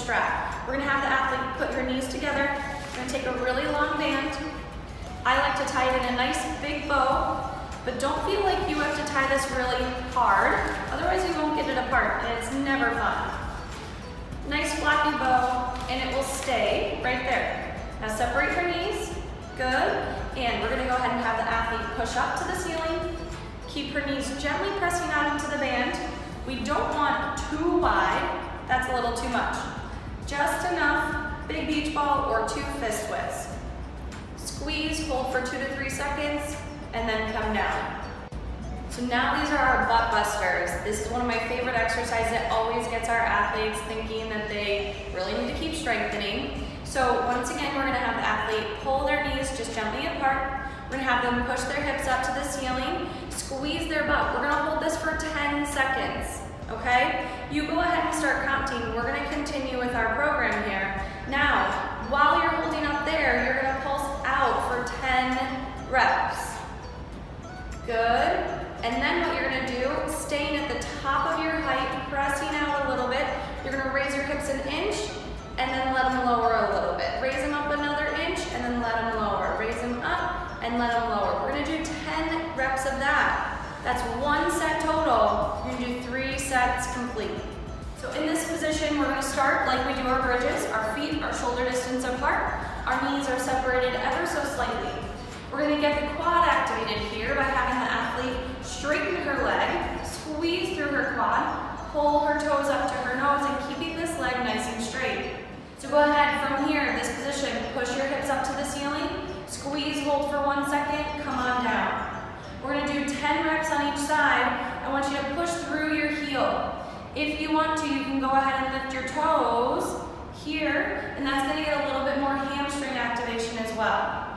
strap. We're gonna have the athlete put her knees together. We're gonna take a really long band. I like to tie it in a nice big bow, but don't feel like you have to tie this really hard, otherwise you won't get it apart, and it's never fun. Nice flappy bow, and it will stay right there. Now separate her knees, good, and we're gonna go ahead and have the athlete push up to the ceiling, keep her knees gently pressing out into the band. We don't want too wide, that's a little too much. Just enough big beach ball or 2 fist twists. Squeeze, hold for 2 to 3 seconds, and then come down. So now these are our butt busters. This is one of my favorite exercises that always gets our athletes thinking that they really need to keep strengthening. So once again, we're gonna have the athlete pull their knees just gently apart. We're gonna have them push their hips up to the ceiling, squeeze their butt. We're gonna hold this for 10 seconds, okay? You go ahead and start counting. We're gonna continue with our program here. Now, while you're holding up there, you're gonna pulse out for 10 reps. Good. And then what you're gonna do, staying at the top of your height, pressing out a little bit, you're gonna raise your hips 1 inch, and then let them lower a little bit. Raise them up another inch, and then let them lower. Raise them up, and let them lower. We're gonna do 10 reps of that. That's 1 set total. You're gonna do 3 sets complete. So in this position, we're gonna start like we do our bridges. Our feet are shoulder distance apart. Our knees are separated ever so slightly. We're gonna get the quad activated here by having the athlete straighten her leg, squeeze through her quad, pull her toes up to her nose, and keeping this leg nice and straight. So go ahead from here in this position, push your hips up to the ceiling, squeeze, hold for 1 second, come on down. We're gonna do 10 reps on each side. I want you to push through your heel. If you want to, you can go ahead and lift your toes here, and that's gonna get a little bit more hamstring activation as well.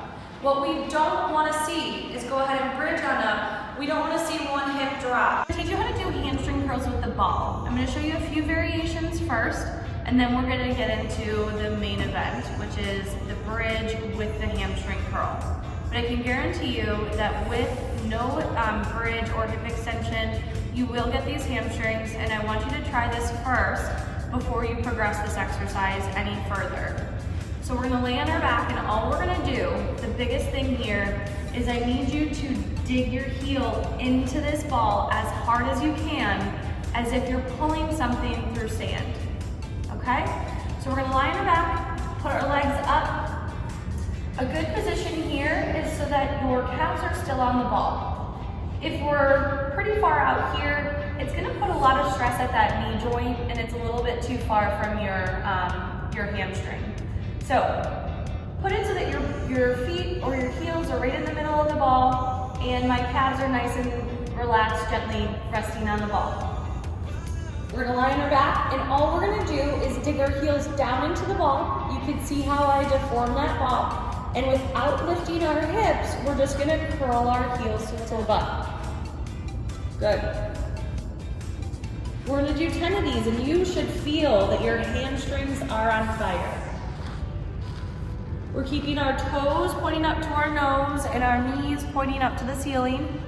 What we don't wanna see is go ahead and bridge on up. We don't wanna see one hip drop. I'm gonna teach you how to do hamstring curls with the ball. I'm gonna show you a few variations first, and then we're gonna get into the main event, which is the bridge with the hamstring curl. But I can guarantee you that with no bridge or hip extension, you will get these hamstrings, and I want you to try this first before you progress this exercise any further. So we're gonna lay on our back, and all we're gonna do, the biggest thing here, is I need you to dig your heel into this ball as hard as you can, as if you're pulling something through sand, okay? So we're gonna lie on our back, put our legs up. A good position here is so that your calves are still on the ball. If we're pretty far out here, it's gonna put a lot of stress at that knee joint, and it's a little bit too far from your hamstring. So put it so that your feet or your heels are right in the middle of the ball, and my calves are nice and relaxed, gently resting on the ball. We're gonna lie on our back, and all we're gonna do is dig our heels down into the ball. You can see how I deform that ball. And without lifting our hips, we're just gonna curl our heels to the butt. Good. We're gonna do 10 of these, and you should feel that your hamstrings are on fire. We're keeping our toes pointing up to our nose and our knees pointing up to the ceiling.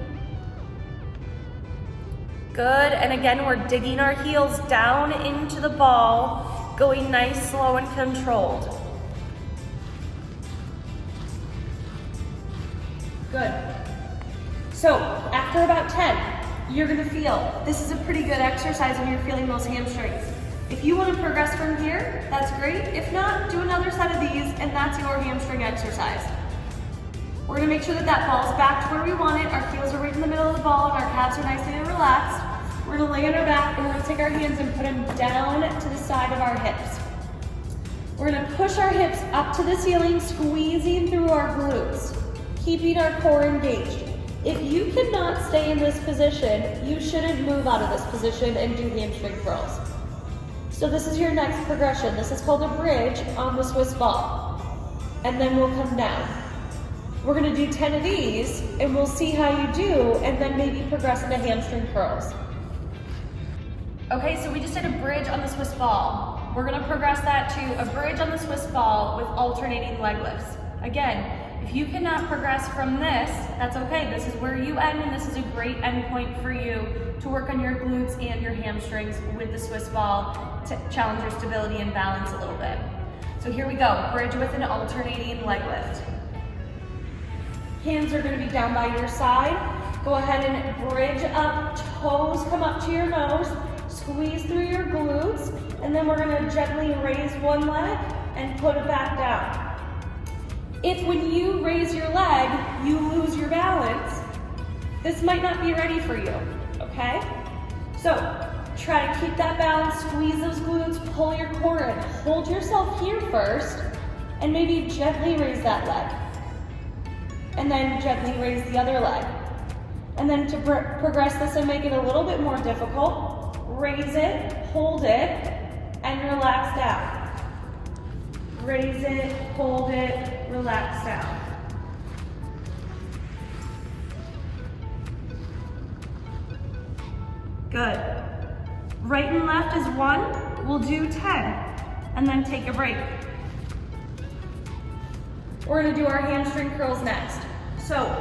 Good, and again, we're digging our heels down into the ball, going nice, slow, and controlled. Good. So after about 10, you're gonna feel, this is a pretty good exercise when you're feeling those hamstrings. If you wanna progress from here, that's great. If not, do another set of these, and that's your hamstring exercise. We're gonna make sure that that ball's back to where we want it. Our heels are right in the middle of the ball, and our calves are nice and relaxed. We're gonna lay on our back, and we're gonna take our hands and put them down to the side of our hips. We're gonna push our hips up to the ceiling, squeezing through our glutes, keeping our core engaged. If you cannot stay in this position, you shouldn't move out of this position and do hamstring curls. So this is your next progression. This is called a bridge on the Swiss ball. And then we'll come down. We're gonna do 10 of these, and we'll see how you do, and then maybe progress into hamstring curls. Okay, so we just did a bridge on the Swiss ball. We're gonna progress that to a bridge on the Swiss ball with alternating leg lifts. Again, If you cannot progress from this, that's okay. This is where you end, and this is a great end point for you to work on your glutes and your hamstrings with the Swiss ball to challenge your stability and balance a little bit. So here we go, bridge with an alternating leg lift. Hands are gonna be down by your side. Go ahead and bridge up, toes come up to your nose, squeeze through your glutes, and then we're gonna gently raise one leg and put it back down. If when you raise your leg, you lose your balance, this might not be ready for you, okay? So try to keep that balance, squeeze those glutes, pull your core in. Hold yourself here first, and maybe gently raise that leg. And then gently raise the other leg. And then to progress this and make it a little bit more difficult, raise it, hold it, and relax down. Raise it, hold it, relax down. Good. Right and left is 1, we'll do 10, and then take a break. We're gonna do our hamstring curls next. So,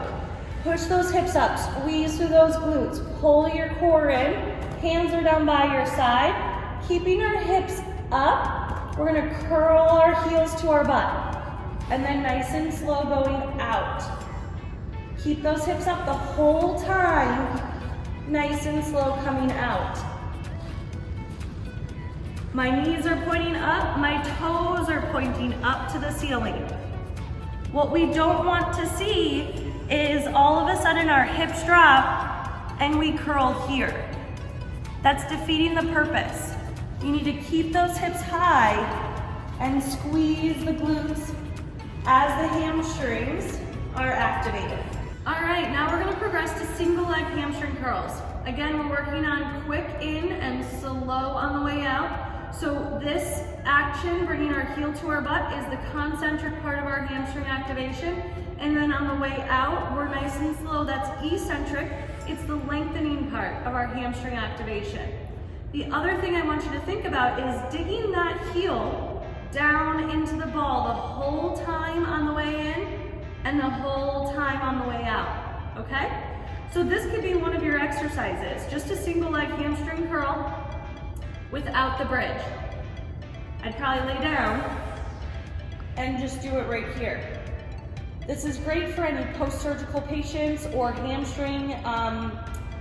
push those hips up, squeeze through those glutes, pull your core in, hands are down by your side, keeping our hips up. We're gonna curl our heels to our butt, and then nice and slow going out. Keep those hips up the whole time, nice and slow coming out. My knees are pointing up, my toes are pointing up to the ceiling. What we don't want to see is all of a sudden our hips drop and we curl here. That's defeating the purpose. You need to keep those hips high and squeeze the glutes as the hamstrings are activated. All right, now we're gonna progress to single leg hamstring curls. Again, we're working on quick in and slow on the way out. So this action, bringing our heel to our butt, is the concentric part of our hamstring activation. And then on the way out, we're nice and slow. That's eccentric. It's the lengthening part of our hamstring activation. The other thing I want you to think about is digging that heel down into the ball the whole time on the way in and the whole time on the way out, okay? So this could be one of your exercises, just a single leg hamstring curl without the bridge. I'd probably lay down and just do it right here. This is great for any post-surgical patients or hamstring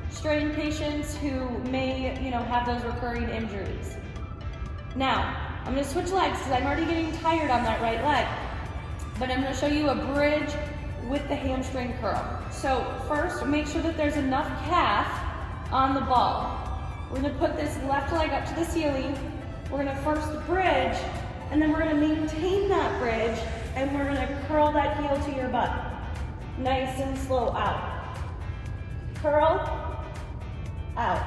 strain patients who may, have those recurring injuries. Now, I'm gonna switch legs because I'm already getting tired on that right leg, but I'm gonna show you a bridge with the hamstring curl. So first, make sure that there's enough calf on the ball. We're gonna put this left leg up to the ceiling. We're gonna first bridge, and then we're gonna maintain that bridge, and we're gonna curl that heel to your butt. Nice and slow out. Curl, out.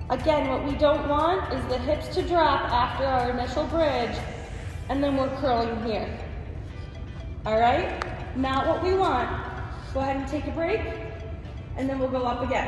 Again, what we don't want is the hips to drop after our initial bridge, and then we're curling here. All right? Not what we want. Go ahead and take a break, and then we'll go up again.